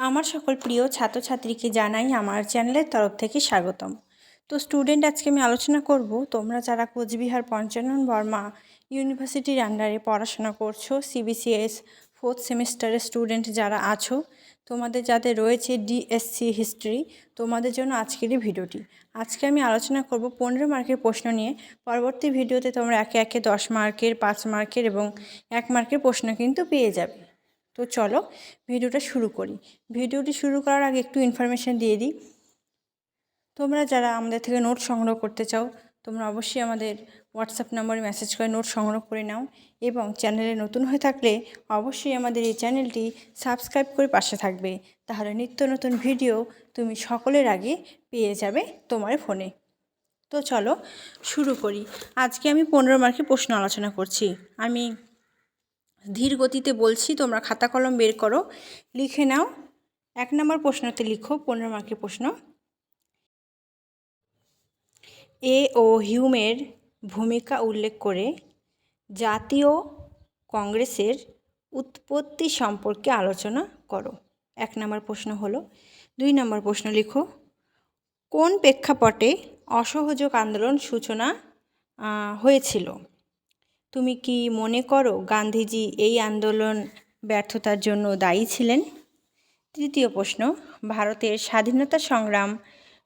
আমার সকল প্রিয় ছাত্রছাত্রীকে জানাই আমার চ্যানেলের তরফ থেকে স্বাগতম। তো স্টুডেন্ট, আজকে আমি আলোচনা করব তোমরা যারা কোচবিহার পঞ্চানন বর্মা ইউনিভার্সিটির আন্ডারে পড়াশোনা করছো, সিবিসিএস 4th সেমিস্টারের স্টুডেন্ট যারা আছো, তোমাদের যাদের রয়েছে ডিএসসি হিস্ট্রি, তোমাদের জন্য আজকের এই ভিডিওটি। আজকে আমি আলোচনা করব 15 মার্কের প্রশ্ন নিয়ে। পরবর্তী ভিডিওতে তোমরা একে একে 10 মার্কের, 5 মার্কের এবং 1 মার্কের প্রশ্ন কিন্তু পেয়ে যাবে। তো চলো ভিডিওটা শুরু করি। ভিডিওটি শুরু করার আগে একটু ইনফরমেশান দিয়ে দিই। তোমরা যারা আমাদের থেকে নোট সংগ্রহ করতে চাও, তোমরা অবশ্যই আমাদের হোয়াটসঅ্যাপ নম্বরে মেসেজ করে নোট সংগ্রহ করে নাও, এবং চ্যানেলে নতুন হয়ে থাকলে অবশ্যই আমাদের এই চ্যানেলটি সাবস্ক্রাইব করে পাশে থাকবে। তাহলে নিত্য নতুন ভিডিও তুমি সকলের আগে পেয়ে যাবে তোমার ফোনে। তো চলো শুরু করি। আজকে আমি 15 মার্কের প্রশ্ন আলোচনা করছি। আমি ধীর গতিতে বলছি, তোমরা খাতা কলম বের করো, লিখে নাও। 1 নম্বর প্রশ্নতে লিখো, 15 মার্কের প্রশ্ন। এ ও হিউমের ভূমিকা উল্লেখ করে জাতীয় কংগ্রেসের উৎপত্তি সম্পর্কে আলোচনা করো। 1 নম্বর প্রশ্ন হলো। 2 নম্বর প্রশ্ন লিখো, কোন প্রেক্ষাপটে অসহযোগ আন্দোলন সূচনা হয়েছিল? তুমি কি মনে করো গান্ধীজি এই আন্দোলন ব্যর্থতার জন্য দায়ী ছিলেন? 3য় প্রশ্ন, ভারতের স্বাধীনতা সংগ্রাম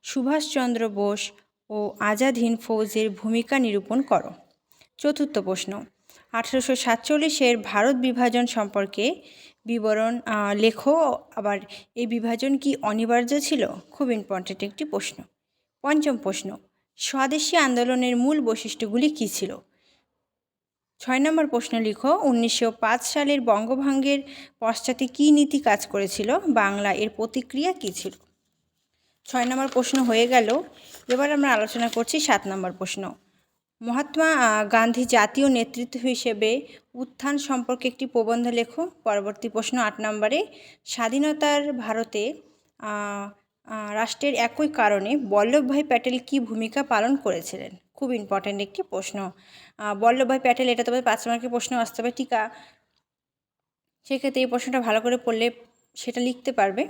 সুভাষচন্দ্র বোস ও আজাদ হিন্দ ফৌজের ভূমিকা নিরূপণ করো। 4র্থ প্রশ্ন, 1847-এর ভারত বিভাজন সম্পর্কে বিবরণ লেখো। আবার এই বিভাজন কি অনিবার্য ছিল? খুব ইম্পর্ট্যান্ট একটি প্রশ্ন। 5ম প্রশ্ন, স্বদেশী আন্দোলনের মূল বৈশিষ্ট্যগুলি কী ছিল? 6 নম্বর প্রশ্ন লিখো, 1905 সালের বঙ্গভঙ্গের পশ্চাতে কী নীতি কাজ করেছিল? বাংলা এর প্রতিক্রিয়া কী ছিল? 6 নম্বর প্রশ্ন হয়ে গেল। এবার আমরা আলোচনা করছি 7 নম্বর প্রশ্ন। মহাত্মা গান্ধী জাতীয় নেতৃত্ব হিসেবে উত্থান সম্পর্কে একটি প্রবন্ধ লেখো। পরবর্তী প্রশ্ন 8 নম্বরে, স্বাধীনতার ভারতে রাষ্ট্রের একই কারণে বল্লভভাই প্যাটেল কী ভূমিকা পালন করেছিলেন? খুব ইম্পর্ট্যান্ট একটি প্রশ্ন। বল্লভভাই প্যাটেল, এটা তবে 5 মার্কের প্রশ্ন আসতে হবে টিকা। সেক্ষেত্রে এই প্রশ্নটা ভালো করে পড়লে সেটা লিখতে পারবে।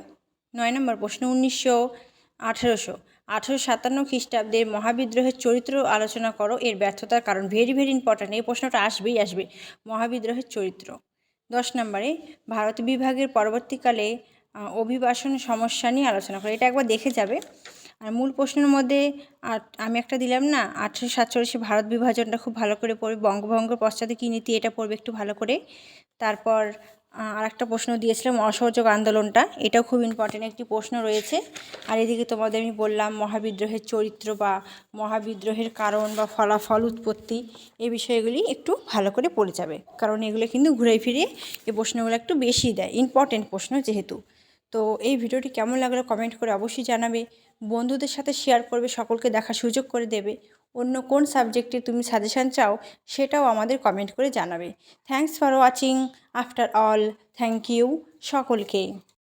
9 নম্বর প্রশ্ন, 1857 খ্রিস্টাব্দের মহাবিদ্রোহের চরিত্র আলোচনা করো, এর ব্যর্থতার কারণ। ভেরি ভেরি ইম্পর্ট্যান্ট, এই প্রশ্নটা আসবে মহাবিদ্রোহের চরিত্র। 10 নম্বরে, ভারত বিভাগের পরবর্তীকালে অভিবাসন সমস্যা নিয়ে আলোচনা করো। এটা একবার দেখে যাবে। আর মূল প্রশ্নের মধ্যে আমি একটা দিলাম না, 1847 ভারত বিভাজনটা খুব ভালো করে পড়বে। বঙ্গভঙ্গের পশ্চাতে কী নীতি, এটা পড়বে একটু ভালো করে। তারপর আর একটা প্রশ্ন দিয়েছিলাম অসহযোগ আন্দোলনটা, এটাও খুব ইম্পর্টেন্ট একটি প্রশ্ন রয়েছে। আর এদিকে তোমাদের আমি বললাম মহাবিদ্রোহের চরিত্র বা মহাবিদ্রোহের কারণ বা ফলাফল, উৎপত্তি, এই বিষয়গুলি একটু ভালো করে পড়ে যাবে, কারণ এগুলো কিন্তু ঘুরে ফিরে এই প্রশ্নগুলো একটু বেশি দেয়, ইম্পর্টেন্ট প্রশ্ন যেহেতু। তো এই ভিডিওটি কেমন লাগলো কমেন্ট করে অবশ্যই জানাবে, বন্ধুদের সাথে শেয়ার করবে, সকলকে দেখার সুযোগ করে দেবে। অন্য কোন সাবজেক্টে তুমি সাজেশান চাও সেটাও আমাদের কমেন্ট করে জানাবে। Thanks for watching. After all, thank you সকলকে।